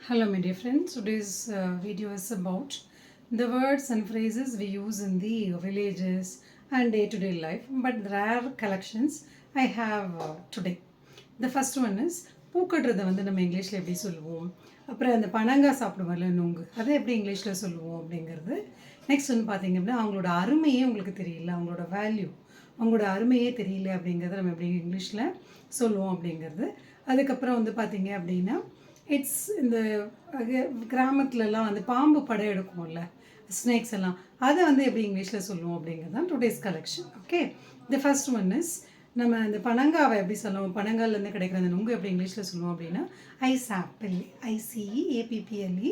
Hello my dear friends, today's video is about the words and phrases we use in the villages and day-to-day life, but there are collections I have today. The first one is பூக்கட்டுறதை வந்து நம்ம இங்கிலீஷில் எப்படி சொல்லுவோம், அப்புறம் அந்த பனங்காய் சாப்பிடுவோம்ல நுங்கு, அதை எப்படி இங்கிலீஷில் சொல்லுவோம் அப்படிங்கிறது. நெக்ஸ்ட் வந்து பார்த்திங்க அப்படின்னா அவங்களோட அருமையே உங்களுக்கு தெரியல, அவங்களோட வேல்யூ, அவங்களோட அருமையே தெரியல அப்படிங்கிறத நம்ம எப்படி இங்கிலீஷில் சொல்லுவோம் அப்படிங்கிறது. அதுக்கப்புறம் வந்து பார்த்திங்க அப்படின்னா இட்ஸ் இந்த கிராமத்துலலாம் வந்து பாம்பு படம் எடுக்கும்ல, ஸ்னேக்ஸ் எல்லாம், அதை வந்து எப்படி இங்கிலீஷில் சொல்லுவோம் அப்படிங்கிறது தான் today's collection. Okay, the first one is நம்ம அந்த பனங்காவை எப்படி சொல்லுவோம், பனங்கால்லேருந்து கிடைக்கிற அந்த நுங்கு எப்படி இங்கிலீஷில் சொல்லுவோம் அப்படின்னா ice apple, ICEAPPLE,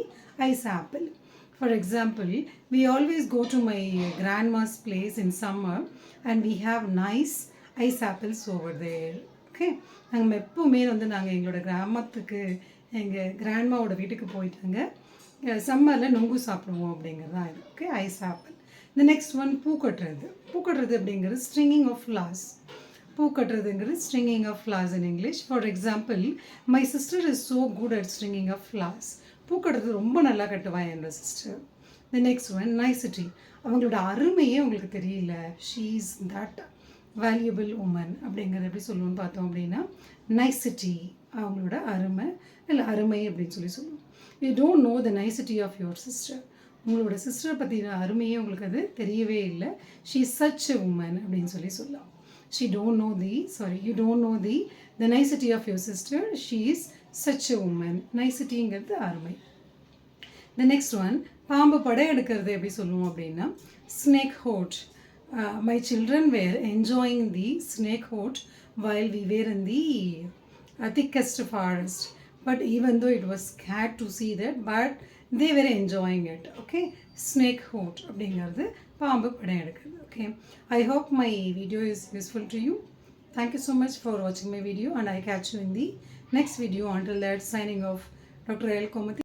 ice apple. For example, we always go to my grandma's place in summer and we have nice ice apples over there. Okay, நாங்கள் எப்போவுமே வந்து நாங்கள் எங்களோட கிராமத்துக்கு எங்கள் கிராண்ட்மாவோட வீட்டுக்கு போயிட்டாங்க, சம்மரில் நொங்கு சாப்பிடுவோம் அப்படிங்கிறது தான் இது. Okay, ice apple. இந்த நெக்ஸ்ட் ஒன் பூக்கட்டுறது. பூக்கட்டுறது அப்படிங்கிறது ஸ்ட்ரிங்கிங் ஆஃப் ஃப்ளார்ஸ். பூக்கட்டுறதுங்கிறது stringing of flowers in English. For example, my sister is so good at stringing of flowers. பூக்கட்டுறது ரொம்ப நல்லா கட்டுவான் என்னோட sister. The next one nicety. அவங்களோட அருமையே உங்களுக்கு தெரியல, she is that valuable woman அப்படிங்கிறது எப்படி சொல்லுவோன்னு பார்த்தோம் அப்படின்னா நைசிட்டி, அவங்களோட அருமை இல்லை அருமை அப்படின்னு சொல்லுவோம். You don't know the nicety of your sister. உங்களோட சிஸ்டரை பற்றின அருமையே உங்களுக்கு அது தெரியவே இல்லை, she is such a woman அப்படின்னு சொல்லலாம். She don't know the you don't know the nicety of your sister, she is such a woman. நைசிட்டிங்கிறது அருமை. த நெக்ஸ்ட் ஒன் பாம்பு படம் எடுக்கிறது எப்படி சொல்லுவோம் அப்படின்னா snake hot. My children were enjoying the snake hoot while we were in the thickest forest. But even though it was scared to see that, but they were enjoying it. Okay, snake hoot அப்படிங்கிறது பாம்பு படம் எடுக்கிறது. Okay, I hope my video is useful to you. Thank you so much for watching my video and I catch you in the next video. Until that, signing off, Dr. L. Komati.